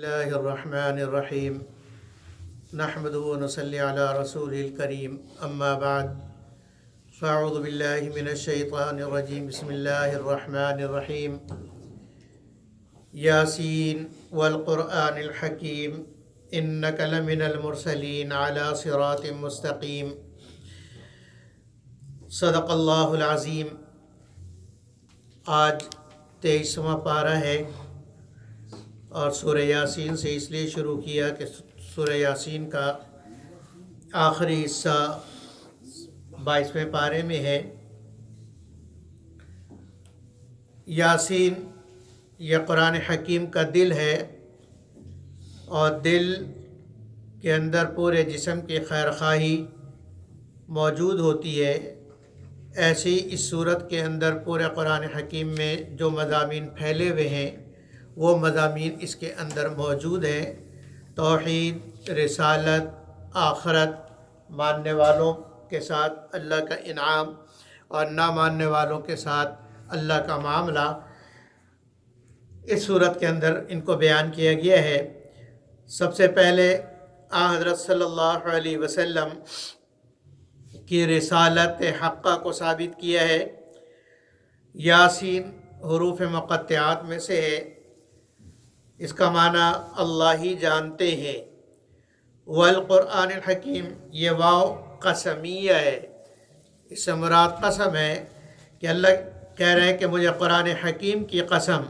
اللہ الرحمن الرحیم نحمده ونصلی علی رسول الکریم اما بعد فاعوذ باللہ من الشیطان الرجیم بسم اللہ الرحمن الرحیم یاسین والقرآن الحکیم انک لمن المرسلین علی صراط مستقیم صدق اللہ العظیم۔ آج 23واں پارہ ہے اور سورہ یاسین سے اس لیے شروع کیا کہ سورہ یاسین کا آخری حصہ 22ویں پارے میں ہے۔ یاسین یہ قرآن حکیم کا دل ہے اور دل کے اندر پورے جسم کی خیر خواہی موجود ہوتی ہے۔ ایسی اس صورت کے اندر پورے قرآن حکیم میں جو مضامین پھیلے ہوئے ہیں وہ مضامین اس کے اندر موجود ہیں۔ توحید، رسالت، آخرت، ماننے والوں کے ساتھ اللہ کا انعام اور نہ ماننے والوں کے ساتھ اللہ کا معاملہ اس صورت کے اندر ان کو بیان کیا گیا ہے۔ سب سے پہلے حضرت صلی اللہ علیہ وسلم کی رسالت حقہ کو ثابت کیا ہے۔ یاسین حروف مقطعات میں سے ہے، اس کا معنی اللہ ہی جانتے ہیں۔ والقرآن الحکیم یہ واو قسمیہ ہے، اس سے مراد قسم ہے کہ اللہ کہہ رہے ہیں کہ مجھے قرآن حکیم کی قسم،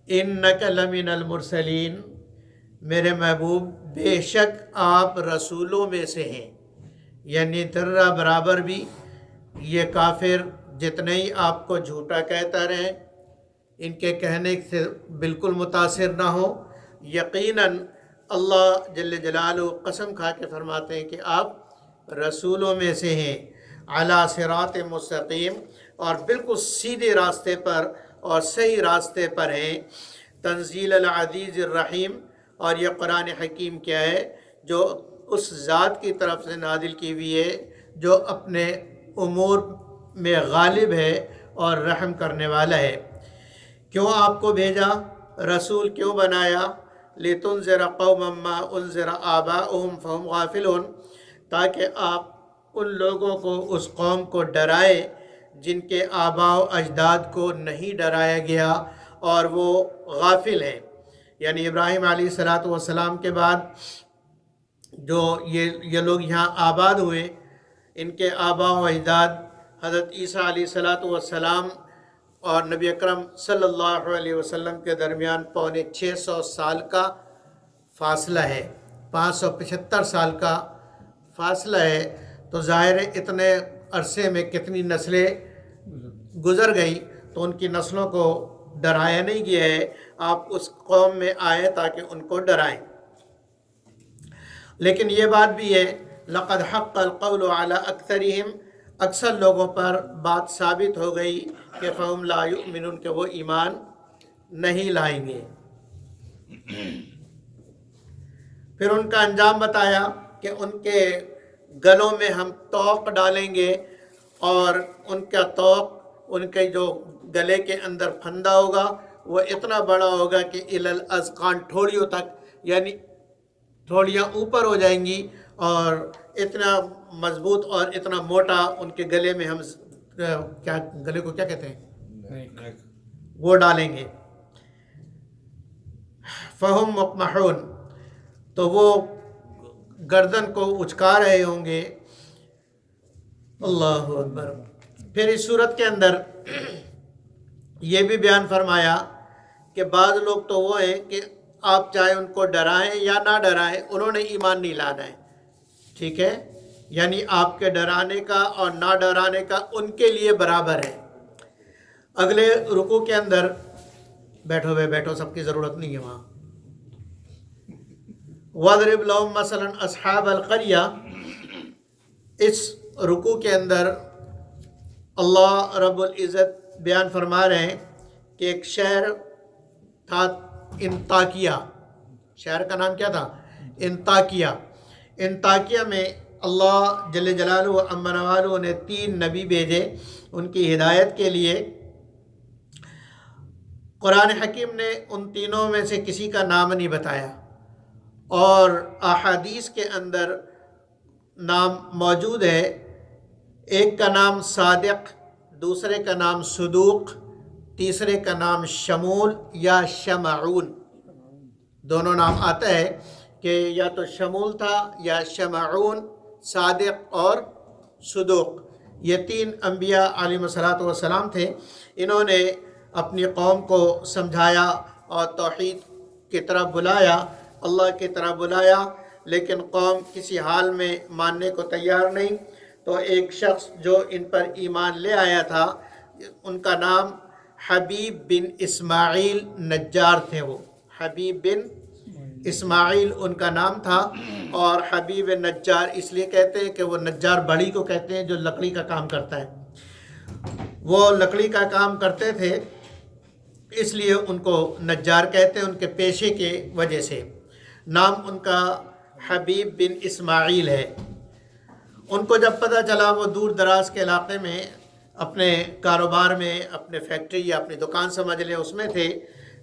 انک لمن المرسلین، میرے محبوب بے شک آپ رسولوں میں سے ہیں۔ یعنی ذرہ برابر بھی یہ کافر جتنے ہی آپ کو جھوٹا کہتا رہے، ان کے کہنے سے بالکل متاثر نہ ہو، یقیناً اللہ جل جلالہ قسم کھا کے فرماتے ہیں کہ آپ رسولوں میں سے ہیں، علی صراط مستقیم، اور بالکل سیدھے راستے پر اور صحیح راستے پر ہیں۔ تنزیل العزیز الرحیم، اور یہ قرآن حکیم کیا ہے؟ جو اس ذات کی طرف سے نازل کی ہوئی ہے جو اپنے امور میں غالب ہے اور رحم کرنے والا ہے۔ کیوں آپ کو بھیجا؟ رسول کیوں بنایا؟ لِتُنذِرَ قَوْمًا مَّا أُنذِرَ آبَاؤُهُمْ فَهُمْ غَافِلُونَ، تاکہ آپ ان لوگوں کو، اس قوم کو ڈرائے جن کے آباء و اجداد کو نہیں ڈرایا گیا اور وہ غافل ہیں۔ یعنی ابراہیم علیہ السلام کے بعد جو یہ لوگ یہاں آباد ہوئے، ان کے آباء و اجداد حضرت عیسیٰ علیہ السلام اور نبی اکرم صلی اللہ علیہ وسلم کے درمیان 650 سال کا فاصلہ ہے، 575 سال کا فاصلہ ہے۔ تو ظاہر ہے اتنے عرصے میں کتنی نسلیں گزر گئی، تو ان کی نسلوں کو ڈرایا نہیں گیا ہے۔ آپ اس قوم میں آئے تاکہ ان کو ڈرائیں۔ لیکن یہ بات بھی ہے، لقد حق القول علی اکثرہم، اکثر لوگوں پر بات ثابت ہو گئی کہ فہم لا یؤمنون، کہ وہ ایمان نہیں لائیں گے۔ پھر ان کا انجام بتایا کہ ان کے گلوں میں ہم طوق ڈالیں گے، اور ان کا طوق، ان کے جو گلے کے اندر پھندہ ہوگا وہ اتنا بڑا ہوگا کہ الی الاذقان، ٹھوڑیوں تک، یعنی ٹھوڑیاں اوپر ہو جائیں گی، اور اتنا مضبوط اور اتنا موٹا ان کے گلے میں ہم کیا، گلے کو کیا کہتے ہیں، وہ ڈالیں گے۔ فہم مقمحون، تو وہ گردن کو اچکا رہے ہوں گے۔ اللہ اکبر۔ پھر اس صورت کے اندر یہ بھی بیان فرمایا کہ بعض لوگ تو وہ ہیں کہ آپ چاہے ان کو ڈرائیں یا نہ ڈرائیں، انہوں نے ایمان نہیں لانا ہے، ٹھیک ہے؟ یعنی آپ کے ڈرانے کا اور نہ ڈرانے کا ان کے لیے برابر ہے۔ اگلے رکوع کے اندر بیٹھو، سب کی ضرورت نہیں ہے وہاں۔ وَاضْرِبْ لَهُم مَثَلًا أَصْحَابَ الْقَرْيَةِ، اس رکوع کے اندر اللہ رب العزت بیان فرما رہے ہیں کہ ایک شہر تھا، انطاکیہ، شہر کا نام کیا تھا؟ انطاکیہ۔ انطاکیہ میں اللہ جل جلالہ و عم نوالہ نے 3 نبی بھیجے ان کی ہدایت کے لیے۔ قرآن حکیم نے ان تینوں میں سے کسی کا نام نہیں بتایا، اور احادیث کے اندر نام موجود ہے۔ ایک کا نام صادق، دوسرے کا نام صدوق، تیسرے کا نام شمول یا شمعون۔ دونوں نام آتا ہے کہ یا تو شمول تھا یا شمعون، صادق اور صدوق۔ یہ تین انبیاء علیہ الصلوۃ والسلام تھے۔ انہوں نے اپنی قوم کو سمجھایا اور توحید کی طرف بلایا، اللہ کی طرف بلایا، لیکن قوم کسی حال میں ماننے کو تیار نہیں۔ تو ایک شخص جو ان پر ایمان لے آیا تھا، ان کا نام حبیب بن اسماعیل نجار تھے۔ وہ حبیب بن اسماعیل ان کا نام تھا، اور حبیب نجار اس لیے کہتے ہیں کہ وہ نجار بڑی کو کہتے ہیں جو لکڑی کا کام کرتا ہے۔ وہ لکڑی کا کام کرتے تھے، اس لیے ان کو نجار کہتے ہیں، ان کے پیشے کے وجہ سے۔ نام ان کا حبیب بن اسماعیل ہے۔ ان کو جب پتہ چلا، وہ دور دراز کے علاقے میں اپنے کاروبار میں، اپنے فیکٹری یا اپنی دکان سمجھ لیں اس میں تھے،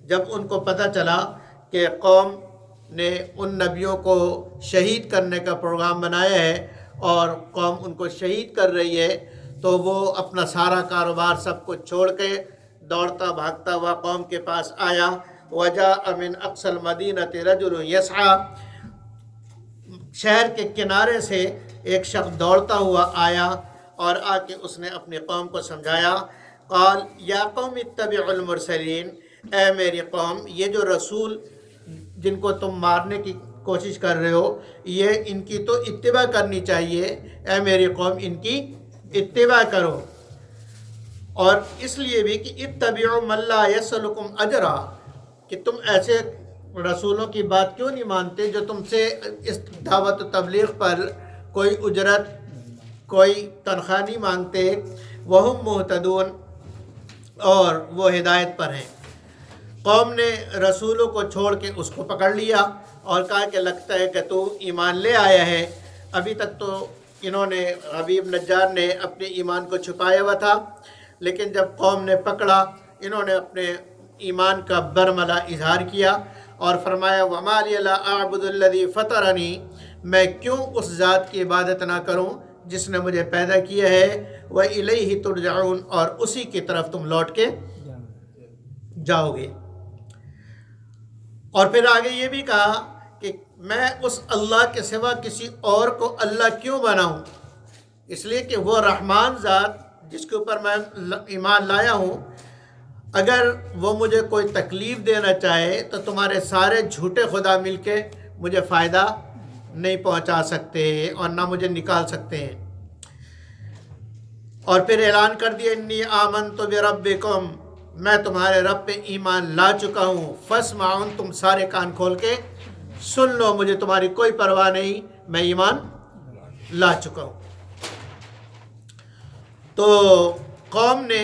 جب ان کو پتہ چلا کہ قوم نے ان نبیوں کو شہید کرنے کا پروگرام بنایا ہے اور قوم ان کو شہید کر رہی ہے، تو وہ اپنا سارا کاروبار سب کو چھوڑ کے دوڑتا بھاگتا ہوا قوم کے پاس آیا۔ وَجَاءَ مِنْ أَقْصَى الْمَدِينَةِ رَجُلٌ يَسْعَىٰ، شہر کے کنارے سے ایک شخص دوڑتا ہوا آیا اور آ کے اس نے اپنی قوم کو سمجھایا۔ قال یا قوم اتبعوا المرسلین، اے میری قوم، یہ جو رسول جن کو تم مارنے کی کوشش کر رہے ہو، یہ ان کی تو اتباع کرنی چاہیے۔ اے میری قوم، ان کی اتباع کرو۔ اور اس لیے بھی کہ اتبعوا من لا یسألکم اجرا، کہ تم ایسے رسولوں کی بات کیوں نہیں مانتے جو تم سے اس دعوت و تبلیغ پر کوئی اجرت، کوئی تنخواہ نہیں مانگتے۔ وہم مہتدون، اور وہ ہدایت پر ہیں۔ قوم نے رسولوں کو چھوڑ کے اس کو پکڑ لیا اور کہا کہ لگتا ہے کہ تو ایمان لے آیا ہے۔ ابھی تک تو انہوں نے، حبیب نجار نے اپنے ایمان کو چھپایا ہوا تھا، لیکن جب قوم نے پکڑا، انہوں نے اپنے ایمان کا برملا اظہار کیا اور فرمایا وَمَا لِيَ لَا أَعْبُدُ الَّذِي فَطَرَنِي، میں کیوں اس ذات کی عبادت نہ کروں جس نے مجھے پیدا کیا ہے، وَإِلَيْهِ تُرْجَعُونَ، اور اسی کی طرف تم لوٹ کے جاؤ گے۔ اور پھر آگے یہ بھی کہا کہ میں اس اللہ کے سوا کسی اور کو اللہ کیوں بناؤں، اس لیے کہ وہ رحمان ذات جس کے اوپر میں ایمان لایا ہوں، اگر وہ مجھے کوئی تکلیف دینا چاہے تو تمہارے سارے جھوٹے خدا مل کے مجھے فائدہ نہیں پہنچا سکتے اور نہ مجھے نکال سکتے ہیں۔ اور پھر اعلان کر دیا انی آمنت بربکم، میں تمہارے رب پہ ایمان لا چکا ہوں، فاسمعون، تم سارے کان کھول کے سن لو، مجھے تمہاری کوئی پرواہ نہیں، میں ایمان لا چکا ہوں۔ تو قوم نے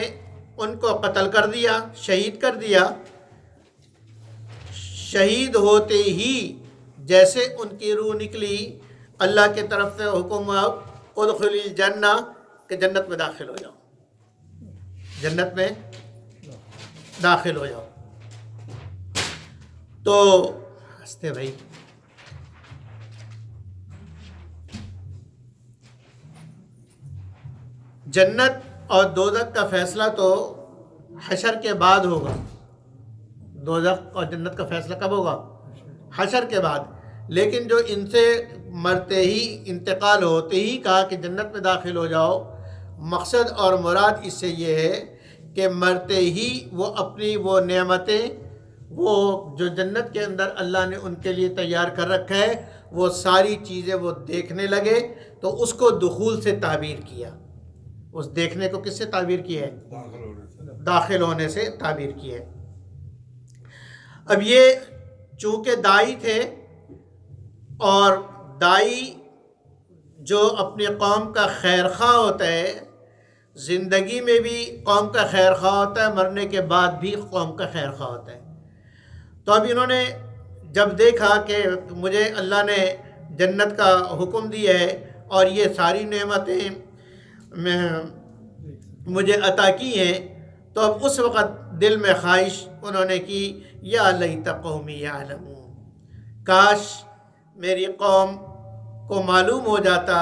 ان کو قتل کر دیا، شہید کر دیا۔ شہید ہوتے ہی جیسے ان کی روح نکلی، اللہ کی طرف سے حکم ہوا ادخلی الجنہ، کہ جنت میں داخل ہو جاؤ، جنت میں داخل ہو جاؤ۔ تو ہنستے بھائی، جنت اور دوزخ کا فیصلہ تو حشر کے بعد ہوگا۔ دوزخ اور جنت کا فیصلہ کب ہوگا؟ حشر کے بعد۔ لیکن جو ان سے مرتے ہی، انتقال ہوتے ہی کہا کہ جنت میں داخل ہو جاؤ، مقصد اور مراد اس سے یہ ہے کہ مرتے ہی وہ اپنی وہ نعمتیں، وہ جو جنت کے اندر اللہ نے ان کے لیے تیار کر رکھا ہے، وہ ساری چیزیں وہ دیکھنے لگے، تو اس کو دخول سے تعبیر کیا۔ اس دیکھنے کو کس سے تعبیر کیا ہے؟ داخل ہونے سے تعبیر کیا ہے۔ اب یہ چونکہ دائی تھے، اور دائی جو اپنی قوم کا خیر خواہ ہوتا ہے، زندگی میں بھی قوم کا خیر خواہ ہوتا ہے، مرنے کے بعد بھی قوم کا خیر خواہ ہوتا ہے۔ تو اب انہوں نے جب دیکھا کہ مجھے اللہ نے جنت کا حکم دیا ہے اور یہ ساری نعمتیں مجھے عطا کی ہیں، تو اب اس وقت دل میں خواہش انہوں نے کی یا لیت قومی یعلمون، کاش میری قوم کو معلوم ہو جاتا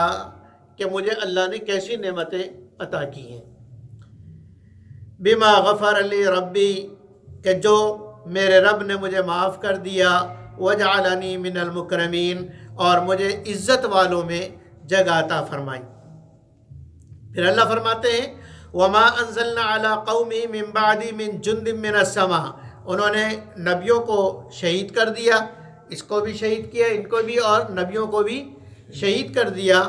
کہ مجھے اللہ نے کیسی نعمتیں عطا کی ہیں۔ بما غفر لی ربی، کہ جو میرے رب نے مجھے معاف کر دیا، وجعلنی من المکرمین، اور مجھے عزت والوں میں جگہ عطا فرمائی۔ پھر اللہ فرماتے ہیں وما انزلنا علی قومی من بعدی من جند من السماء، انہوں نے نبیوں کو شہید کر دیا، اس کو بھی شہید کیا، ان کو بھی، اور نبیوں کو بھی شہید کر دیا،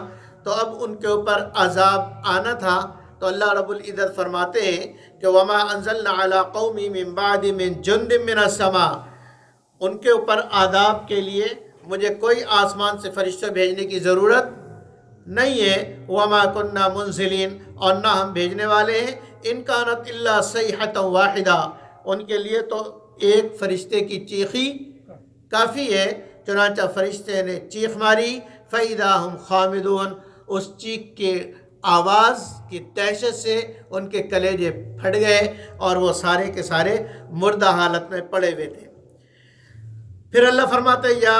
تو اب ان کے اوپر عذاب آنا تھا۔ تو اللہ رب العزت فرماتے ہیں کہ وما انزلنا علی قومی من بعد من جند من السماء، ان کے اوپر عذاب کے لیے مجھے کوئی آسمان سے فرشتہ بھیجنے کی ضرورت نہیں ہے، وما کننا منزلین، اور نہ ہم بھیجنے والے ہیں، ان کانت الا صیحۃ واحدہ، ان کے لیے تو ایک فرشتے کی چیخی کافی ہے۔ چنانچہ فرشتے نے چیخ ماری، فَإِذَا هُمْ خَامِدُونَ، اس چیخ کے آواز کی دہشت سے ان کے کلیجے پھٹ گئے اور وہ سارے کے سارے مردہ حالت میں پڑے ہوئے تھے۔ پھر اللہ فرماتے یا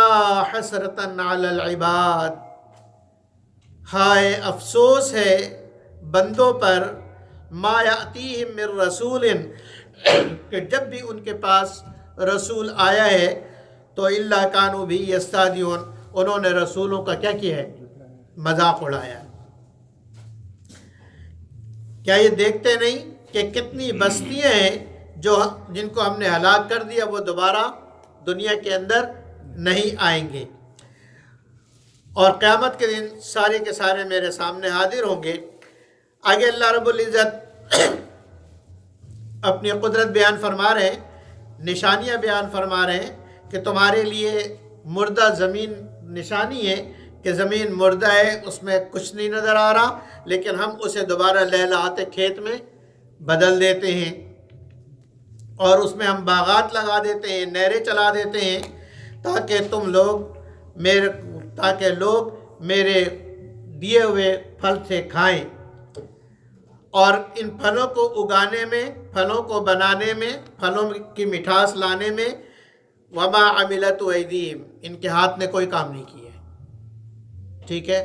حسرتاً علی العباد، ہائے افسوس ہے بندوں پر، ما یأتیہم من رسول، کہ جب بھی ان کے پاس رسول آیا ہے تو الا کانوا بھی یستہزئون، انہوں نے رسولوں کا کیا کیا ہے؟ مذاق اڑایا۔ کیا یہ دیکھتے نہیں کہ کتنی بستیاں ہیں جن کو ہم نے ہلاک کر دیا، وہ دوبارہ دنیا کے اندر نہیں آئیں گے، اور قیامت کے دن سارے کے سارے میرے سامنے حاضر ہوں گے۔ آگے اللہ رب العزت اپنی قدرت بیان فرما رہے ہیں، نشانیاں بیان فرما رہے ہیں کہ تمہارے لیے مردہ زمین نشانی ہے کہ زمین مردہ ہے، اس میں کچھ نہیں نظر آ رہا، لیکن ہم اسے دوبارہ لہلہاتے کھیت میں بدل دیتے ہیں، اور اس میں ہم باغات لگا دیتے ہیں، نہریں چلا دیتے ہیں، تاکہ لوگ میرے دیے ہوئے پھل سے کھائیں، اور ان پھلوں کو اگانے میں، پھلوں کو بنانے میں، پھلوں کی مٹھاس لانے میں وما عملت ایدیہم، ان کے ہاتھ نے کوئی کام نہیں کیا ہے۔ ٹھیک ہے،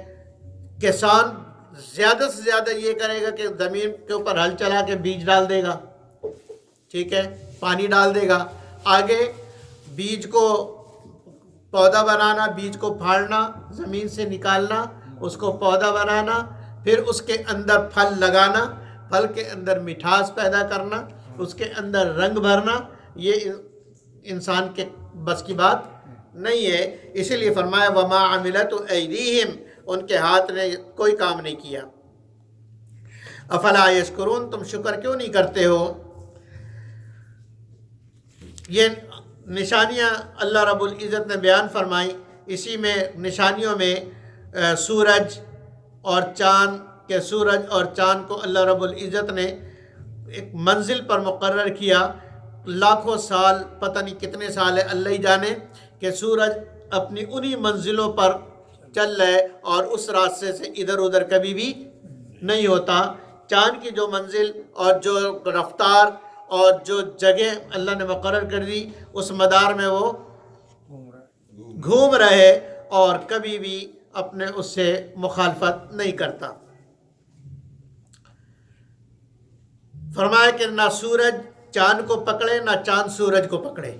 کسان زیادہ سے زیادہ یہ کرے گا کہ زمین کے اوپر ہل چلا کے بیج ڈال دے گا، ٹھیک ہے، پانی ڈال دے گا، آگے بیج کو پودا بنانا، بیج کو پھاڑنا، زمین سے نکالنا، اس کو پودا بنانا، پھر اس کے اندر پھل لگانا، پھل کے اندر مٹھاس پیدا کرنا، اس کے اندر رنگ بھرنا، یہ انسان کے بس کی بات نہیں ہے۔ اسی لیے فرمایا وما عملت ایدیہم، ان کے ہاتھ نے کوئی کام نہیں کیا۔ افلا یشکرون، تم شکر کیوں نہیں کرتے ہو؟ یہ نشانیاں اللہ رب العزت نے بیان فرمائی۔ اسی میں نشانیوں میں سورج اور چاند، کہ سورج اور چاند کو اللہ رب العزت نے ایک منزل پر مقرر کیا، لاکھوں سال، پتہ نہیں کتنے سال ہے اللہ ہی جانے، کہ سورج اپنی انہی منزلوں پر چل رہے اور اس راستے سے ادھر ادھر کبھی بھی نہیں ہوتا۔ چاند کی جو منزل اور جو رفتار اور جو جگہ اللہ نے مقرر کر دی، اس مدار میں وہ گھوم رہے اور کبھی بھی اپنے اس سے مخالفت نہیں کرتا۔ فرمایا کہ نہ سورج چاند کو پکڑے، نہ چاند سورج کو پکڑے،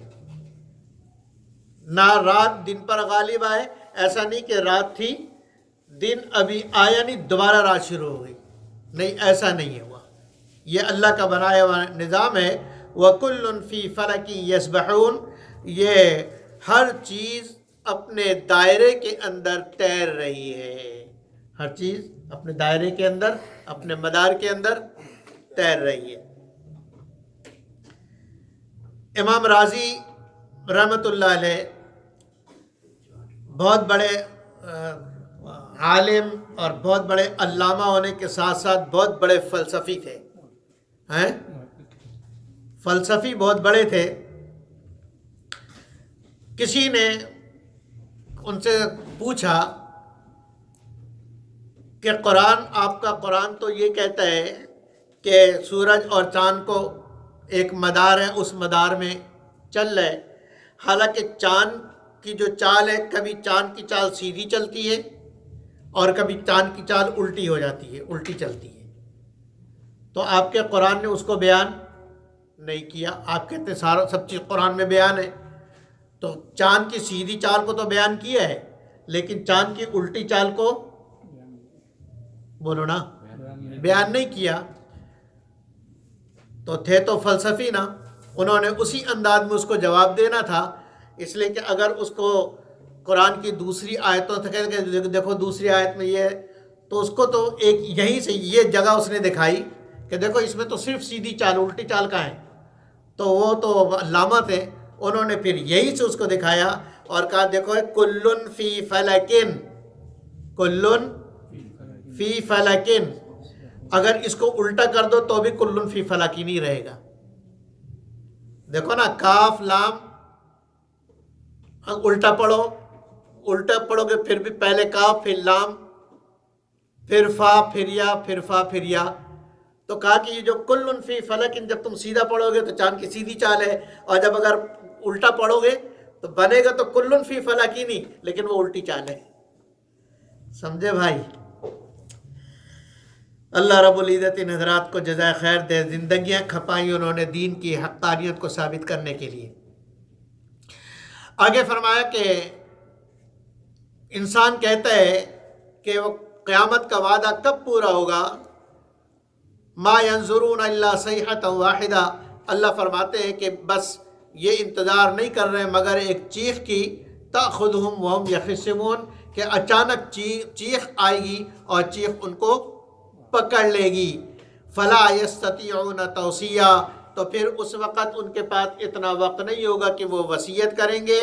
نہ رات دن پر غالب آئے، ایسا نہیں کہ رات تھی، دن ابھی آیا نہیں، دوبارہ رات شروع ہو گئی، نہیں، ایسا نہیں ہوا۔ یہ اللہ کا بنایا ہوا نظام ہے۔ وَكُلٌّ فِي فَلَكٍ يَسْبَحُونَ، یہ ہر چیز اپنے دائرے کے اندر تیر رہی ہے، ہر چیز اپنے دائرے کے اندر، اپنے مدار کے اندر تیر رہی ہے۔ امام راضی رحمۃ اللہ علیہ بہت بڑے عالم اور بہت بڑے علامہ ہونے کے ساتھ ساتھ بہت بڑے فلسفی تھے، فلسفی بہت بڑے تھے۔ کسی نے ان سے پوچھا کہ آپ کا قرآن تو یہ کہتا ہے کہ سورج اور چاند کو ایک مدار ہے، اس مدار میں چل رہے، حالانکہ چاند کی جو چال ہے، کبھی چاند کی چال سیدھی چلتی ہے اور کبھی چاند کی چال الٹی ہو جاتی ہے، الٹی چلتی ہے۔ تو آپ کے قرآن نے اس کو بیان نہیں کیا۔ آپ کہتے ہیں سارا سب چیز قرآن میں بیان ہے، تو چاند کی سیدھی چال کو تو بیان کیا ہے، لیکن چاند کی الٹی چال کو بولو نا بیان نہیں کیا۔ تو تھے تو فلسفی نا، انہوں نے اسی انداز میں اس کو جواب دینا تھا، اس لیے کہ اگر اس کو قرآن کی دوسری آیتوں سے کہتے کہ دیکھو دوسری آیت میں یہ ہے، تو اس کو تو ایک یہیں سے یہ جگہ اس نے دکھائی کہ دیکھو اس میں تو صرف سیدھی چال، الٹی چال کا ہے، تو وہ تو علامہ تھے، انہوں نے پھر یہی سے اس کو دکھایا اور کہا دیکھو کلن فی فلکن، کلن فی فلکن، اگر اس کو الٹا کر دو تو بھی کلن فی فلکی نہیں رہے گا۔ دیکھو نا کاف لام الٹا پڑھو، الٹا پڑھو گے پھر بھی پہلے کاف پھر لام پھر فا پھر یا پھر فا پھر یا، تو کہا کہ یہ جو کلن فی فلکن جب تم سیدھا پڑھو گے تو چاند کی سیدھی چال ہے، اور جب اگر الٹا پڑھو گے تو بنے گا تو کلن فی فلکی نہیں، لیکن وہ الٹی چال ہے۔ سمجھے بھائی؟ اللہ رب العزت ان حضرات کو جزائے خیر دے، زندگیاں کھپائیں انہوں نے دین کی حقانیت کو ثابت کرنے کے لیے۔ آگے فرمایا کہ انسان کہتا ہے کہ وہ قیامت کا وعدہ کب پورا ہوگا، ما ینظرون الا صیحۃ واحدہ، اللہ فرماتے ہیں کہ بس یہ انتظار نہیں کر رہے مگر ایک چیخ کی، تأخذہم وہم یخصمون، کہ اچانک چیخ آئے گی اور چیخ ان کو پکڑ لے گی، فلا یستطیعون توصیہ، تو پھر اس وقت ان کے پاس اتنا وقت نہیں ہوگا کہ وہ وصیت کریں گے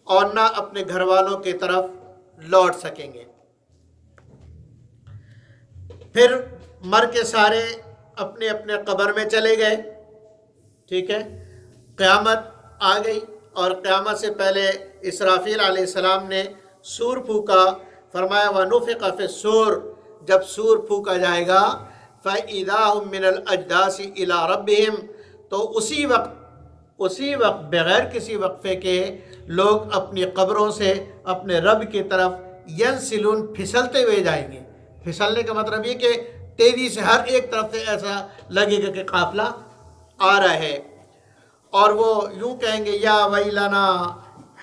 اور نہ اپنے گھر والوں کی طرف لوٹ سکیں گے۔ پھر مر کے سارے اپنے اپنے قبر میں چلے گئے، ٹھیک ہے، قیامت آ گئی، اور قیامت سے پہلے اسرافیل علیہ السلام نے سور پھونکا، فرمایا وَنُفِخَ فِي الصُّورِ، جب سور پھونکا جائے گا فَإِذَا هُم مِّنَ الْأَجْدَاثِ إِلَىٰ رَبِّهِمْ، تو اسی وقت بغیر کسی وقفے کے لوگ اپنی قبروں سے اپنے رب کی طرف ینسلون، پھسلتے ہوئے جائیں گے۔ پھسلنے کا مطلب یہ کہ تیزی سے ہر ایک طرف سے ایسا لگے گا کہ قافلہ آ رہا ہے، اور وہ یوں کہیں گے یا ویلنا،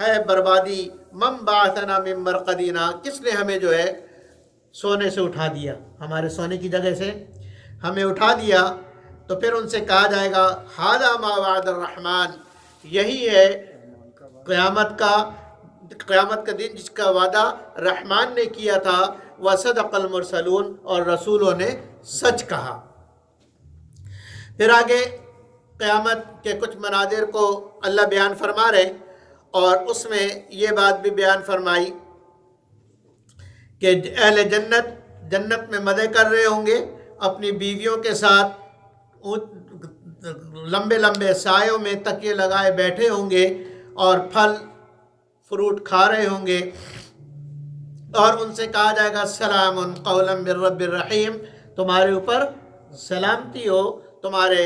ہے بربادی، من بعثنا من مرقدنا، کس نے ہمیں جو ہے سونے سے اٹھا دیا، ہمارے سونے کی جگہ سے ہمیں اٹھا دیا۔ تو پھر ان سے کہا جائے گا ھذا ما وعد الرحمن، یہی ہے قیامت کا دن جس کا وعدہ رحمان نے کیا تھا، وصدق المرسلون، اور رسولوں نے سچ کہا۔ پھر آگے قیامت کے کچھ مناظر کو اللہ بیان فرما رہے، اور اس میں یہ بات بھی بیان فرمائی کہ اہل جنت میں مزے کر رہے ہوں گے اپنی بیویوں کے ساتھ، لمبے لمبے سایوں میں تکیے لگائے بیٹھے ہوں گے اور پھل فروٹ کھا رہے ہوں گے، اور ان سے کہا جائے گا سلام قولا من رب الرحیم، تمہارے اوپر سلامتی ہو، تمہارے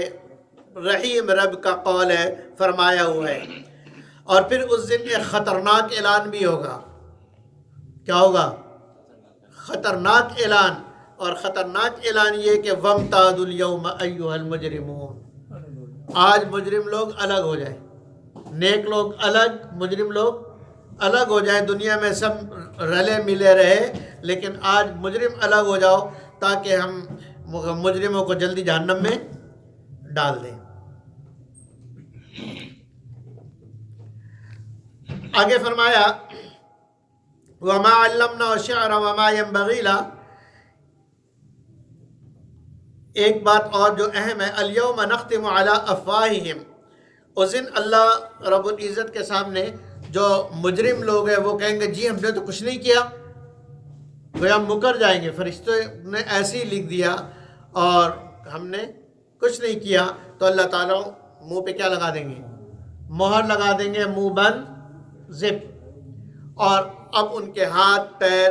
رحیم رب کا قول ہے، فرمایا ہوا ہے۔ اور پھر اس دن ایک خطرناک اعلان بھی ہوگا۔ کیا ہوگا؟ خطرناک اعلان، اور خطرناک اعلان یہ کہ وَامْتَازُوا الْيَوْمَ أَيُّهَا الْمُجْرِمُونَ، آج مجرم لوگ الگ ہو جائیں، نیک لوگ الگ، مجرم لوگ الگ ہو جائیں۔ دنیا میں سب رلے ملے رہے، لیکن آج مجرم الگ ہو جاؤ تاکہ ہم مجرموں کو جلدی جہنم میں ڈال دیں۔ آگے فرمایا وَمَا عَلَّمْنَا الشِّعْرَ وَمَا يَنبَغِي لَهُ، ایک بات اور جو اہم ہے، الْيَوْمَ نَخْتِمُ عَلَىٰ أَفْوَاهِهِمْ، اس دن اللہ رب العزت کے سامنے جو مجرم لوگ ہیں وہ کہیں گے جی ہم نے تو کچھ نہیں کیا، گویا ہم مکر جائیں گے، فرشتوں نے ایسے ہی لکھ دیا اور ہم نے کچھ نہیں کیا۔ تو اللہ تعالیٰ منہ پہ کیا لگا دیں گے؟ مہر لگا دیں گے، منہ بند زپ، اور اب ان کے ہاتھ پیر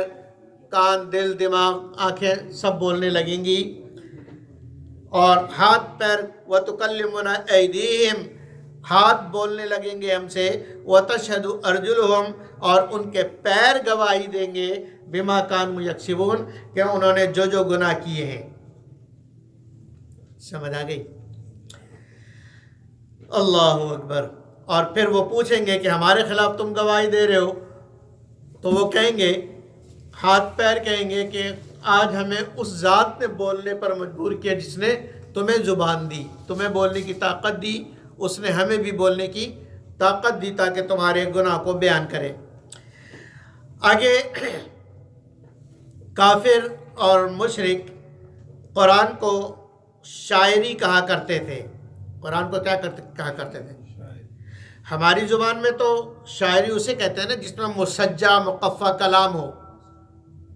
کان دل دماغ آنکھیں سب بولنے لگیں گی، اور ہاتھ پیر وتکلمنا ایدیہم، ہاتھ بولنے لگیں گے ہم سے، وتشہد ارجلہم، اور ان کے پیر گواہی دیں گے، بما کانوا یکسبون، کہ انہوں نے جو جو گناہ کیے ہیں۔ سمجھ آ گئی؟ اللہ اکبر۔ اور پھر وہ پوچھیں گے کہ ہمارے خلاف تم گواہی دے رہے ہو، تو وہ کہیں گے، ہاتھ پیر کہیں گے کہ آج ہمیں اس ذات نے بولنے پر مجبور کیا جس نے تمہیں زبان دی، تمہیں بولنے کی طاقت دی، اس نے ہمیں بھی بولنے کی طاقت دی تاکہ تمہارے گناہ کو بیان کرے۔ آگے کافر اور مشرک قرآن کو شاعری کہا کرتے تھے۔ قرآن کو کیا کہا کرتے تھے؟ ہماری زبان میں تو شاعری اسے کہتے ہیں نا جس میں مسجع مقفع کلام ہو،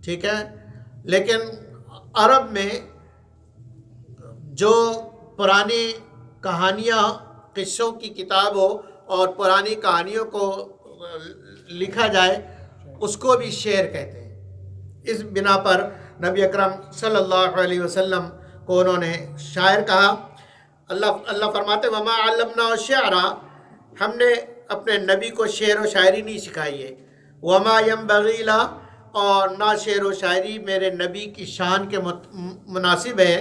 ٹھیک ہے، لیکن عرب میں جو پرانی کہانیاں، قصوں کی کتاب ہو اور پرانی کہانیوں کو لکھا جائے، اس کو بھی شعر کہتے ہیں۔ اس بنا پر نبی اکرم صلی اللہ علیہ وسلم کو انہوں نے شاعر کہا۔ اللہ فرماتے وما علمنا الشعر، ہم نے اپنے نبی کو شعر و شاعری نہیں سکھائی ہے، وما ينبغي له، اور نہ شعر و شاعری میرے نبی کی شان کے مناسب ہے،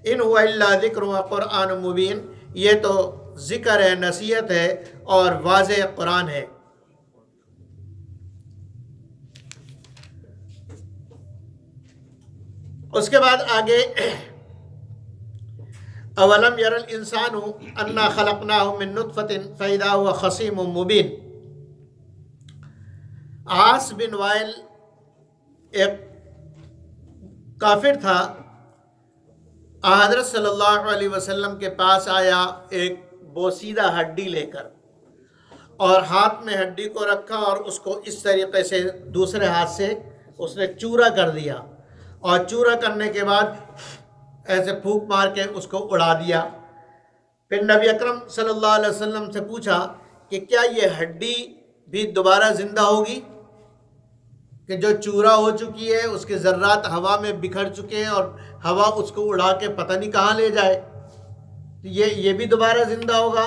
ان هو الا ذکر و قرآن مبین، یہ تو ذکر ہے، نصیحت ہے اور واضح قرآن ہے۔ اس کے بعد آگے اولم یر الانسان انا خلقناہ من نطفۃ فاذا هو خصیم مبین۔ عاص بن وائل ایک کافر تھا، حضرت صلی اللہ علیہ وسلم کے پاس آیا ایک بوسیدہ ہڈی لے کر، اور ہاتھ میں ہڈی کو رکھا اور اس کو اس طریقے سے دوسرے ہاتھ سے اس نے چورا کر دیا، اور چورا کرنے کے بعد ایسے پھونک مار کے اس کو اڑا دیا۔ پھر نبی اکرم صلی اللہ علیہ وسلم سے پوچھا کہ کیا یہ ہڈی بھی دوبارہ زندہ ہوگی، کہ جو چورا ہو چکی ہے، اس کے ذرات ہوا میں بکھر چکے ہیں اور ہوا اس کو اڑا کے پتہ نہیں کہاں لے جائے، یہ بھی دوبارہ زندہ ہوگا؟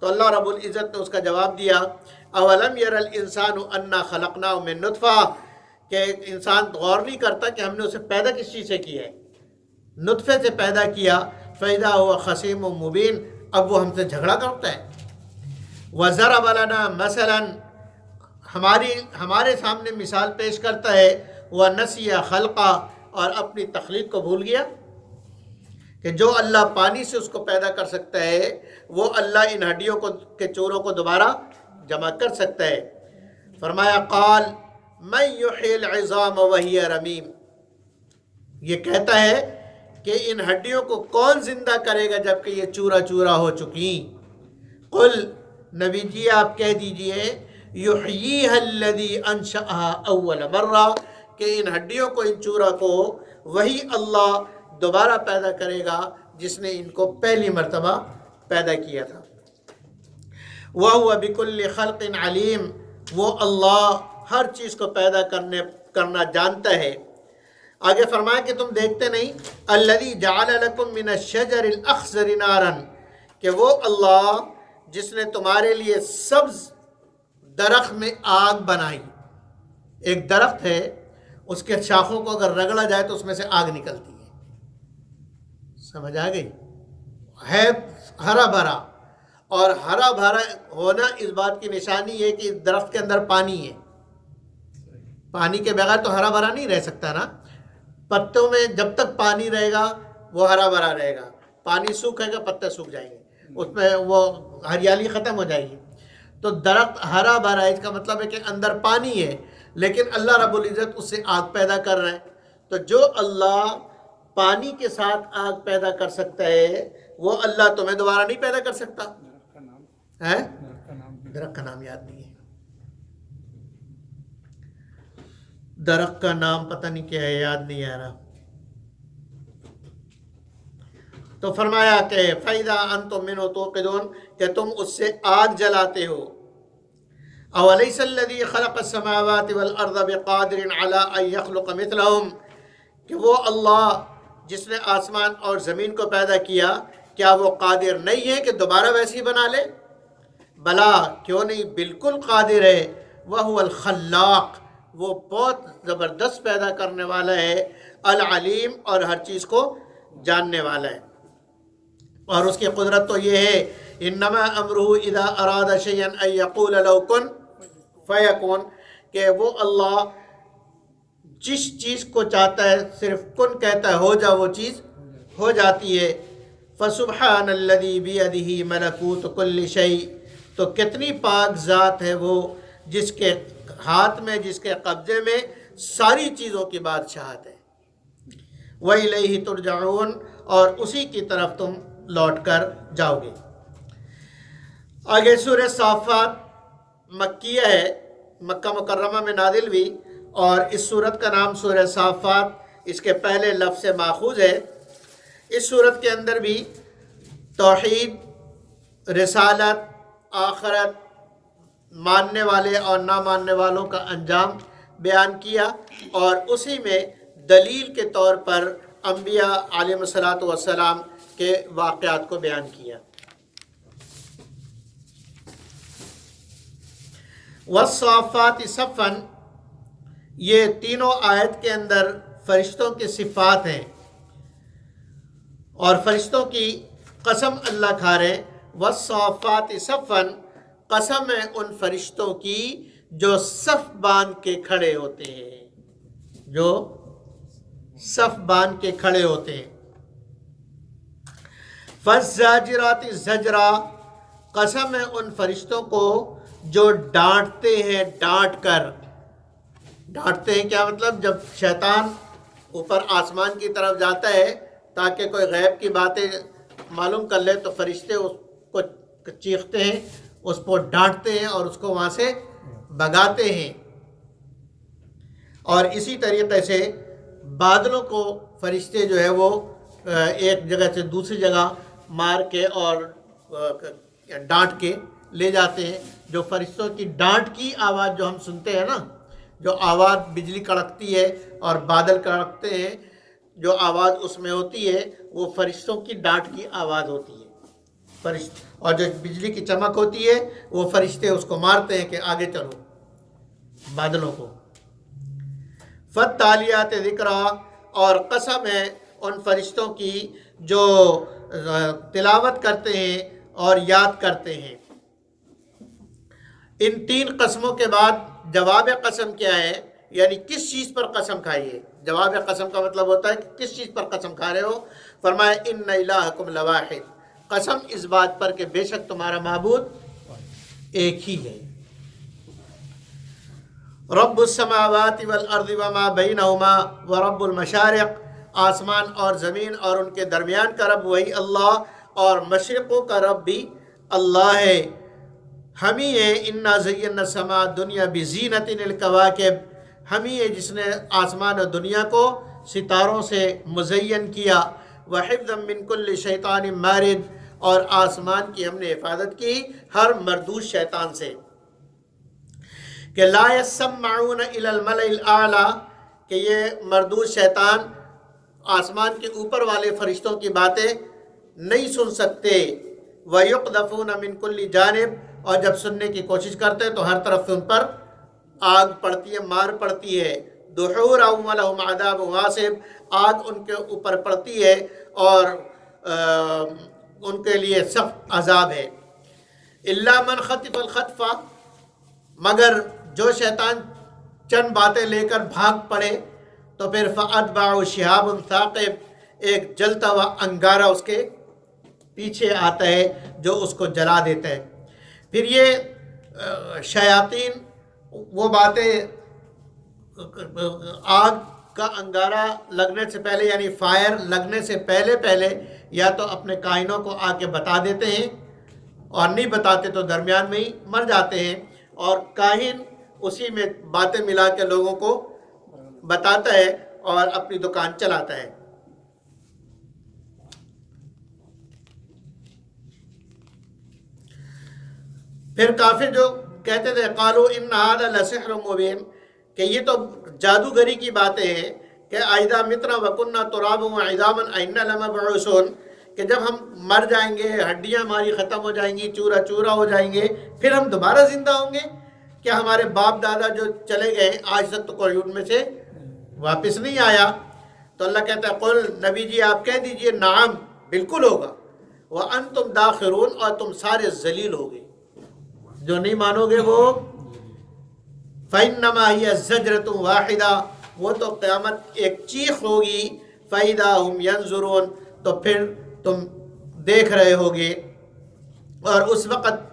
تو اللہ رب العزت نے اس کا جواب دیا، اولم یر الانسان انا خلقناہ من نطفہ، کہ انسان غور نہیں کرتا کہ ہم نے اسے پیدا کس چیز سے کیا ہے، نطفے سے پیدا کیا، فَإِذَا هُوَ خَصِيمٌ مُبِينٌ، اب وہ ہم سے جھگڑا کرتا ہے۔ وَضَرَبَ لَنَا مَثَلًا، ہمارے سامنے مثال پیش کرتا ہے، وَنَسِيَ خَلْقًا، اور اپنی تخلیق کو بھول گیا، کہ جو اللہ پانی سے اس کو پیدا کر سکتا ہے، وہ اللہ ان ہڈیوں کے چوروں کو دوبارہ جمع کر سکتا ہے۔ فرمایا قال من یحیی العظام وہی رمیم، یہ کہتا ہے کہ ان ہڈیوں کو کون زندہ کرے گا جبکہ یہ چورا چورا ہو چکی۔ قل، نبی جی آپ کہہ دیجئے، یحییہا الذی انشأہا اول مرہ، کہ ان ہڈیوں کو، ان چورا کو وہی اللہ دوبارہ پیدا کرے گا جس نے ان کو پہلی مرتبہ پیدا کیا تھا۔ وَهُوَ بِكُلِّ خَلْقٍ عَلِيمٌ، وہ اللہ ہر چیز کو پیدا کرنا جانتا ہے۔ آگے فرمایا کہ تم دیکھتے نہیں، الذی جعل لکم من الشجر الاخضر نارا، کہ وہ اللہ جس نے تمہارے لیے سبز درخت میں آگ بنائی۔ ایک درخت ہے، اس کے شاخوں کو اگر رگڑا جائے تو اس میں سے آگ نکلتی ہے۔ سمجھ آ گئی؟ ہے ہرا بھرا، اور ہرا بھرا ہونا اس بات کی نشانی ہے کہ اس درخت کے اندر پانی ہے۔ پانی کے بغیر تو ہرا بھرا نہیں رہ سکتا نا، پتوں میں جب تک پانی رہے گا وہ ہرا بھرا رہے گا، پانی سوکھے گا پتے سوکھ جائیں گے، اس میں وہ ہریالی ختم ہو جائے گی۔ تو درخت ہرا بھرا ہے، اس کا مطلب ہے کہ اندر پانی ہے، لیکن اللہ رب العزت اس سے آگ پیدا کر رہا ہے۔ تو جو اللہ پانی کے ساتھ آگ پیدا کر سکتا ہے، وہ اللہ تمہیں دوبارہ نہیں پیدا کر سکتا ہے؟ درخت کا نام یاد نہیں ہے، درخت کا نام پتہ نہیں کیا ہے، یاد نہیں آ رہا۔ تو فرمایا کہ فَإِذَا أَنْتُم مِّنْهُ تُوقِدُونَ، کہ تم اس سے آگ جلاتے ہو۔ أَوَلَيْسَ الَّذِي خَلَقَ السَّمَاوَاتِ وَالْأَرْضَ بِقَادِرٍ عَلَىٰ أَن يَخْلُقَ مِثْلَهُم، کہ وہ اللہ جس نے آسمان اور زمین کو پیدا کیا کیا وہ قادر نہیں ہے کہ دوبارہ ویسی بنا لے؟ بلا کیوں نہیں، بالکل قادر ہے۔ وَهُوَ الْخَلَّاقُ وہ بہت زبردست پیدا کرنے والا ہے، العلیم اور ہر چیز کو جاننے والا ہے۔ اور اس کی قدرت تو یہ ہے، انما امرہ اذا اراد شیئا ان یقول له کن فیکون، کہ وہ اللہ جس چیز کو چاہتا ہے صرف کن کہتا ہے، ہو جا، وہ چیز ہو جاتی ہے۔ فسبحان الذی بیدہ ملکوت کل شیء، تو کتنی پاک ذات ہے وہ جس کے ہاتھ میں، جس کے قبضے میں ساری چیزوں کی بادشاہت ہے۔ وَإِلَيْهِ تُرْجَعُونَ اور اسی کی طرف تم لوٹ کر جاؤ گے۔ آگے سورہ صافات مکیہ ہے، مکہ مکرمہ میں نازل ہوئی، اور اس سورت کا نام سورہ صافات اس کے پہلے لفظ سے ماخوذ ہے۔ اس سورت کے اندر بھی توحید، رسالت، آخرت، ماننے والے اور نہ ماننے والوں کا انجام بیان کیا، اور اسی میں دلیل کے طور پر انبیاء علیہ الصلوۃ والسلام کے واقعات کو بیان کیا۔ والصافات صفا، یہ تینوں آیت کے اندر فرشتوں کی صفات ہیں، اور فرشتوں کی قسم اللہ کھا رہے ہیں۔ والصافات صفا، قسم ہے ان فرشتوں کی جو صف باندھ کے کھڑے ہوتے ہیں، جو صف باندھ کے کھڑے ہوتے ہیں۔ فالزاجرات زجرا، قسم ہے ان فرشتوں کو جو ڈانٹتے ہیں، ڈانٹ کر۔ ڈانٹتے ہیں کیا مطلب؟ جب شیطان اوپر آسمان کی طرف جاتا ہے تاکہ کوئی غیب کی باتیں معلوم کر لے، تو فرشتے اس کو چیختے ہیں، اس کو ڈانٹتے ہیں اور اس کو وہاں سے بھگاتے ہیں۔ اور اسی طریقے سے بادلوں کو فرشتے جو ہے وہ ایک جگہ سے دوسری جگہ مار کے اور ڈانٹ کے لے جاتے ہیں۔ جو فرشتوں کی ڈانٹ کی آواز جو ہم سنتے ہیں نا، جو آواز بجلی کڑکتی ہے اور بادل کڑکتے ہیں، جو آواز اس میں ہوتی ہے وہ فرشتوں کی ڈانٹ کی آواز ہوتی ہے۔ اور جو بجلی کی چمک ہوتی ہے وہ فرشتے اس کو مارتے ہیں کہ آگے چلو بادلوں کو۔ فالتالیات ذکرا، اور قسم ہے ان فرشتوں کی جو تلاوت کرتے ہیں اور یاد کرتے ہیں۔ ان تین قسموں کے بعد جواب قسم کیا ہے، یعنی کس چیز پر قسم کھائیے؟ جواب قسم کا مطلب ہوتا ہے کہ کس چیز پر قسم کھا رہے ہو؟ فرمایا ان الہکم لواحد، قسم اس بات پر کہ بے شک تمہارا معبود ایک ہی ہے۔ رب السماوات والارض وما بینہما ورب المشارق، آسمان اور زمین اور ان کے درمیان کا رب وہی اللہ، اور مشرقوں کا رب بھی اللہ ہے۔ ہم ہی ہے، انا زینا السماء الدنیا بزینت الکواکب، ہم ہی ہے جس نے آسمان اور دنیا کو ستاروں سے مزین کیا۔ وحفظا من کل شیطان مارد، اور آسمان کی ہم نے حفاظت کی ہر مردود شیطان سے۔ کہ لا یسمعون الی الملأ الاعلی، کہ یہ مردود شیطان آسمان کے اوپر والے فرشتوں کی باتیں نہیں سن سکتے۔ وَيُقْذَفُونَ مِن كُلِّ جانب، اور جب سننے کی کوشش کرتے تو ہر طرف سے ان پر آگ پڑتی ہے، مار پڑتی ہے۔ دُحُورًا وَلَهُمْ عَذَابٌ وَاصِبٌ، آگ ان کے اوپر پڑتی ہے اور ان کے لیے سخت عذاب ہے۔ إِلَّا مَنْ خَطِفَ الْخَطْفَ، مگر جو شیطان چند باتیں لے کر بھاگ پڑے تو پھر فَأَتْبَعُ شِهَابٌ ثَاقِبٌ، ایک جلتا ہوا انگارہ اس کے پیچھے آتا ہے جو اس کو جلا دیتا ہے۔ پھر یہ شیاطین وہ باتیں آگ کا انگارہ لگنے سے پہلے، یعنی فائر لگنے سے پہلے یا تو اپنے کائنوں کو آ کے بتا دیتے ہیں، اور نہیں بتاتے تو درمیان میں ہی مر جاتے ہیں، اور کاہن اسی میں باتیں ملا کے لوگوں کو بتاتا ہے اور اپنی دکان چلاتا ہے۔ پھر کافر جو کہتے تھے قالوا ان ھذا لسحر مبین، کہ یہ تو جادوگری کی باتیں ہیں، کہ اذا متنا وکننا ترابا وعظاما ائنا لمبعوثون، کہ جب ہم مر جائیں گے، ہڈیاں ہماری ختم ہو جائیں گی، چورا چورا ہو جائیں گے، پھر ہم دوبارہ زندہ ہوں گے؟ کیا ہمارے باپ دادا جو چلے گئے آج تک تو کوئی ان میں سے واپس نہیں آیا؟ تو اللہ کہتا ہے قل، نبی جی آپ کہہ دیجئے نعم، بالکل ہوگا، وانتم داخرون، اور تم سارے ذلیل ہوگے، جو نہیں مانو گے وہ فَإِنَّمَا هِيَ زَجْرَةٌ وَاحِدَةٌ، وہ تو قیامت ایک چیخ ہوگی، فَإِذَا هُمْ يَنظُرُونَ، تو پھر تم دیکھ رہے ہوگے، اور اس وقت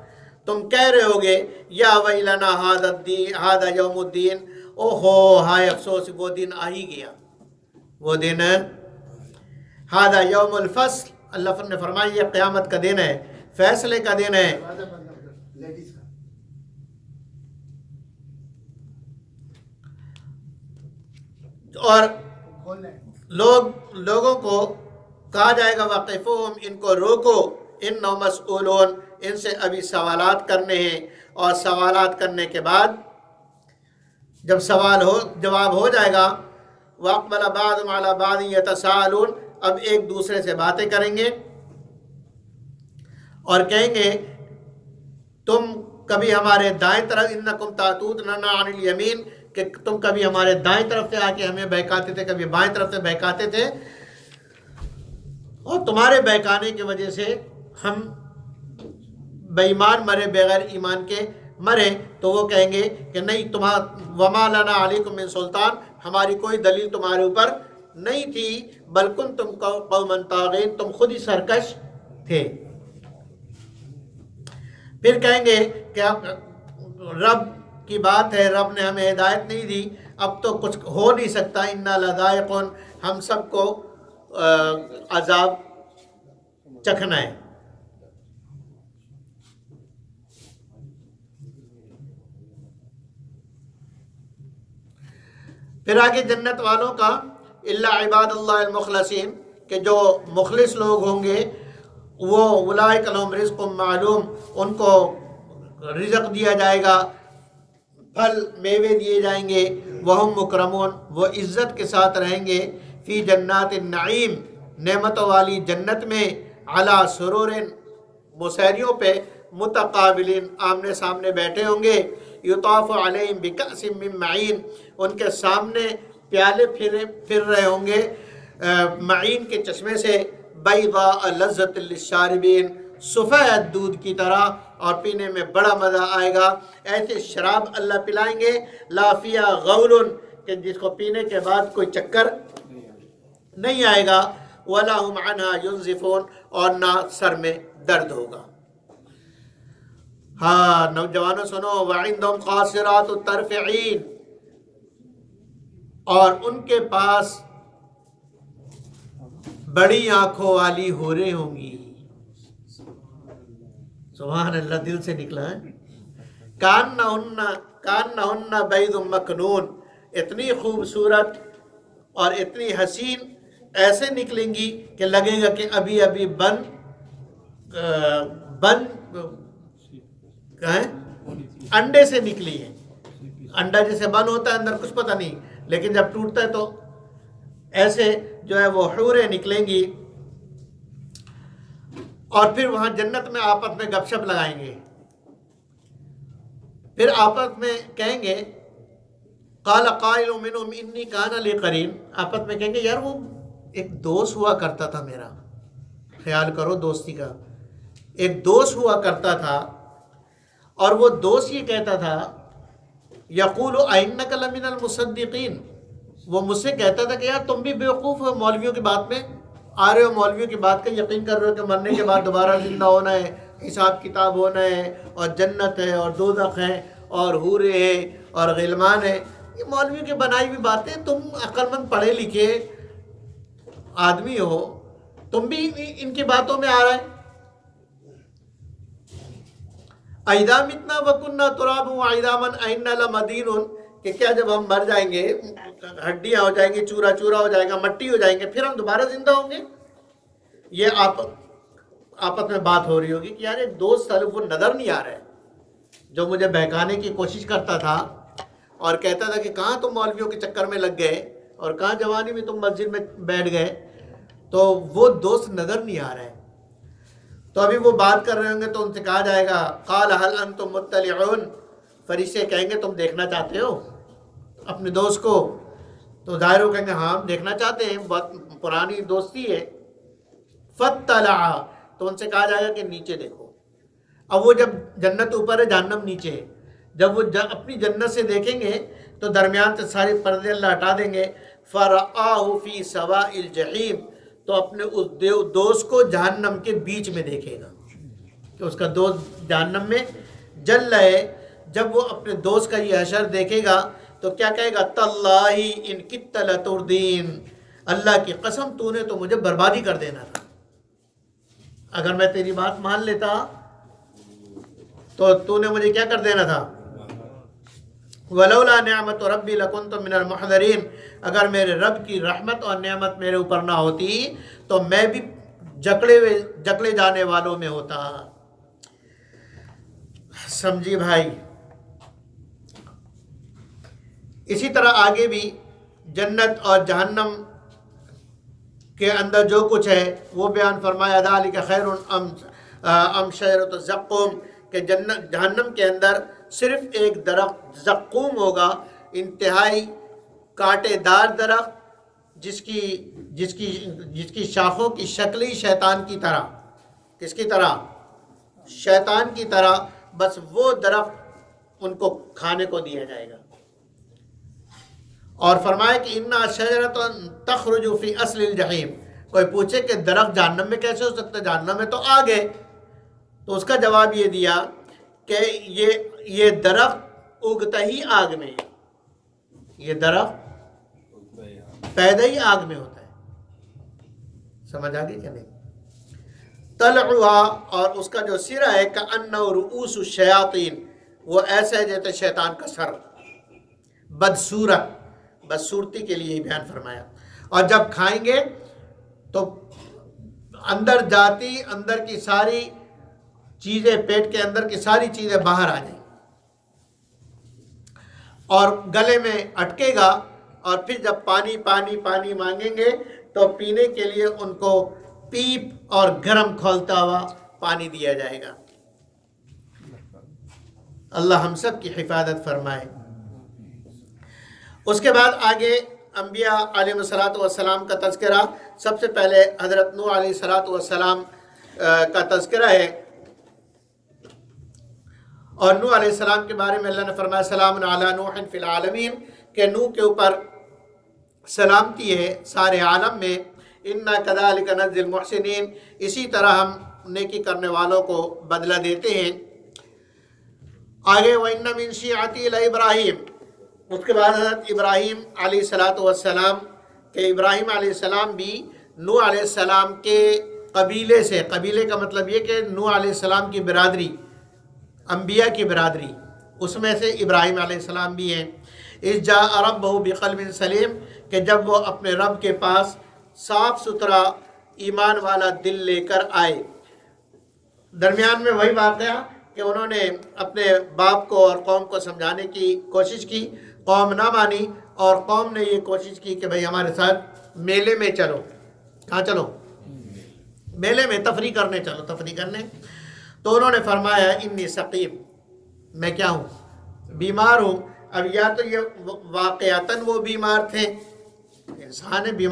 تم کہہ رہے ہوگے یا ویلنا ہذا یوم الدین، او ہو ہائے افسوس، وہ دن آ ہی گیا، وہ دن ہذا یوم الفصل، اللہ نے فرمایا یہ قیامت کا دن ہے، فیصلے کا دن ہے۔ اور لوگوں کو کہا جائے گا وقفوہم، ان کو روکو، انہم مسئولون، ان سے ابھی سوالات کرنے ہیں، اور سوالات کرنے کے بعد جب جواب ہو جائے گا، واقبل بعضهم علی بعض یتساءلون، اب ایک دوسرے سے باتیں کریں گے اور کہیں گے تم کبھی ہمارے دائیں طرف، انکم تاتوننا عن الیمین، کہ تم کبھی ہمارے دائیں طرف سے آ کے ہمیں بہکاتے تھے، کبھی بائیں طرف سے بہکاتے تھے، اور تمہارے بہکانے کی وجہ سے ہم بے ایمان مرے، بغیر ایمان کے مرے، تو وہ کہیں گے کہ نہیں، وما لنا علیکم من سلطان، ہماری کوئی دلیل تمہارے اوپر نہیں تھی، بل کنتم قوما طاغین، تم خود ہی سرکش تھے۔ پھر کہیں گے کہ رب کی بات ہے، رب نے ہمیں ہدایت نہیں دی، اب تو کچھ ہو نہیں سکتا، انا لذائقون، ہم سب کو عذاب چکھنا ہے۔ پھر آگے جنت والوں کا الا عباد اللہ المخلصین، کہ جو مخلص لوگ ہوں گے وہ اولئک لہم رزق معلوم، ان کو رزق دیا جائے گا، پھل میوے دیے جائیں گے، وہم مکرمون، وہ عزت کے ساتھ رہیں گے، فی جنات النعیم، نعمتوں والی جنت میں، علی سرور، مسیریوں پہ، متقابلین، آمنے سامنے بیٹھے ہوں گے، یطاف علیہم بکأس من معین، ان کے سامنے پیالے پھر رہے ہوں گے معین کے چشمے سے، بیضاء لذت للشاربین، سفید دودھ کی طرح، اور پینے میں بڑا مزہ آئے گا، ایسے شراب اللہ پلائیں گے، لا فیہا غول، کہ جس کو پینے کے بعد کوئی چکر نہیں آئے گا، ولا هم عنہا ینزفون، اور نہ سر میں درد ہوگا۔ ہاں نوجوانوں سنو، وعندہم قاصرات الطرف عین، اور ان کے پاس بڑی آنکھوں والی حوریں ہوں گی، سبحان اللہ، دل سے نکلا ہے، کانہن بیض مکنون، اتنی خوبصورت اور اتنی حسین، ایسے نکلیں گی کہ لگے گا کہ ابھی ابھی انڈے سے نکلی ہے، انڈا جیسے بند ہوتا ہے اندر کچھ پتہ نہیں، لیکن جب ٹوٹتا ہے تو ایسے جو ہے وہ حوریں نکلیں گی، اور پھر وہاں جنت میں آپس میں گپ شپ لگائیں گے، پھر آپس میں کہیں گے قال قائل منهم انی کان لی قرین، آپس میں کہیں گے یار وہ ایک دوست ہوا کرتا تھا میرا، خیال کرو دوستی کا، ایک دوست ہوا کرتا تھا، اور وہ دوست یہ کہتا تھا یقول ائنک لمن المصدقین، وہ مجھ سے کہتا تھا کہ یار تم بھی بیوقوف ہو، مولویوں کی بات میں آ رہے ہو، مولویوں کی بات کا یقین کر رہے ہو کہ مرنے کے بعد دوبارہ زندہ ہونا ہے، حساب کتاب ہونا ہے، اور جنت ہے اور دوزخ ہے اور حوریں ہیں اور غلمان ہیں، یہ مولویوں کی بنائی ہوئی باتیں، تم عقل مند پڑھے لکھے آدمی ہو، تم بھی ان کی باتوں میں آ رہا ہے۔ اذا متنا وکننا ترابا وعظاما ائنا لمدینون، کہ کیا جب ہم مر جائیں گے، ہڈیاں ہو جائیں گی، چورا چورا ہو جائے گا، مٹی ہو جائیں گے، پھر ہم دوبارہ زندہ ہوں گے؟ یہ آپس میں بات ہو رہی ہوگی کہ یار ایک دوست وہ نظر نہیں آ رہا ہے جو مجھے بہکانے کی کوشش کرتا تھا اور کہتا تھا کہ کہاں تم مولویوں کے چکر میں لگ گئے اور کہاں جوانی میں تم مسجد میں بیٹھ گئے، تو وہ دوست نظر نہیں آ رہے ہیں۔ تو ابھی وہ بات کر رہے ہوں گے تو ان سے کہا جائے گا قال هل انتم مطلعون، فرشتے کہیں گے تم دیکھنا چاہتے ہو اپنے دوست کو؟ تو ظاہر ہو کہیں گے ہاں ہم دیکھنا چاہتے ہیں، بہت پرانی دوستی ہے۔ فاطلع، تو ان سے کہا جائے گا کہ نیچے دیکھو۔ اب وہ جب جنت اوپر ہے جہنم نیچے ہے، جب وہ اپنی جنت سے دیکھیں گے تو درمیان سے سارے پردے اللہ ہٹا دیں گے۔ فرآہ فی سواء الجحیم، تو اپنے اس دوست کو جہنم کے بیچ میں دیکھے گا کہ اس کا دوست جہنم میں جل رہا ہے۔ جب وہ اپنے دوست کا یہ حشر دیکھے گا تو کیا کہے گا؟ تاللہ ان کدت لتردین، اللہ کی قسم تو نے تو مجھے بربادی کر دینا تھا، اگر میں تیری بات مان لیتا تو نے مجھے کیا کر دینا تھا؟ ولولا نعمت ربی لکنت من المحضرین، اگر میرے رب کی رحمت اور نعمت میرے اوپر نہ ہوتی تو میں بھی جکڑے جانے والوں میں ہوتا۔ سمجھی بھائی؟ اسی طرح آگے بھی جنت اور جہنم کے اندر جو کچھ ہے وہ بیان فرمایا ذالک خیر ام شجرۃ الزقوم، کہ جہنم کے اندر صرف ایک درخت زقوم ہوگا، انتہائی کانٹے دار درخت، جس کی شاخوں کی شکل ہی شیطان کی طرح، کس کی طرح؟ شیطان کی طرح، بس وہ درخت ان کو کھانے کو دیا جائے گا۔ اور فرمایا کہ اِنَّا شَجَرَةٌ تَخْرُجُ فِي أَصْلِ الْجَحِيمِ، کوئی پوچھے کہ درخت جہنم میں کیسے ہو سکتا ہے، جہنم میں تو آگ ہے، تو اس کا جواب یہ دیا کہ یہ درخت اگتا ہی آگ میں ہے، یہ درخت پیدا ہی آگ میں ہوتا ہے۔ سمجھ آگئی کہ نہیں؟ طلعها، اور اس کا جو سرا ہے کأنہ رؤوس الشیاطین، وہ ایسا ہے جیسے شیطان کا سر، بدصورتی کے لیے بیان فرمایا۔ اور جب کھائیں گے تو اندر جاتی، اندر کی ساری چیزیں، پیٹ کے اندر کی ساری چیزیں باہر آ جائیں اور گلے میں اٹکے گا، اور پھر جب پانی مانگیں گے تو پینے کے لیے ان کو پیپ اور گرم کھولتا ہوا پانی دیا جائے گا۔ اللہ ہم سب کی حفاظت فرمائے۔ اس کے بعد آگے انبیاء علیہ الصلوۃ والسلام کا تذکرہ۔ سب سے پہلے حضرت نوح علیہ الصلوۃ والسلام کا تذکرہ ہے، اور نوح علیہ السلام کے بارے میں اللہ نے فرمایا سلام علی نوح فی العالمین، کہ نوح کے اوپر سلامتی ہے سارے عالم میں۔ انا کذالک نجزی المحسنین، اسی طرح ہم نیکی کرنے والوں کو بدلہ دیتے ہیں۔ آگے وَإِنَّ مِن شِيعَتِهِ لَإِبْرَاهِيمَ، اس کے بعد حضرت ابراہیم علیہ الصلوۃ والسلام، کہ ابراہیم علیہ السلام بھی نوح علیہ السلام کے قبیلے سے، قبیلے کا مطلب یہ کہ نوح علیہ السلام کی برادری، انبیاء کی برادری، اس میں سے ابراہیم علیہ السلام بھی ہیں۔ اذ جاء ربہ بقلب سلیم، کہ جب وہ اپنے رب کے پاس صاف ستھرا ایمان والا دل لے کر آئے۔ درمیان میں وہی واقعہ کہ انہوں نے اپنے باپ کو اور قوم کو سمجھانے کی کوشش کی، قوم نہ مانی، اور قوم نے یہ کوشش کی کہ بھئی ہمارے ساتھ میلے میں چلو۔ کہاں چلو؟ میلے میں تفریح کرنے چلو، تفریح کرنے۔ تو انہوں نے فرمایا انی سقیم، میں کیا ہوں؟ بیمار ہوں۔ اب یا تو یہ واقعتاً وہ بیمار تھے، انسان بیمار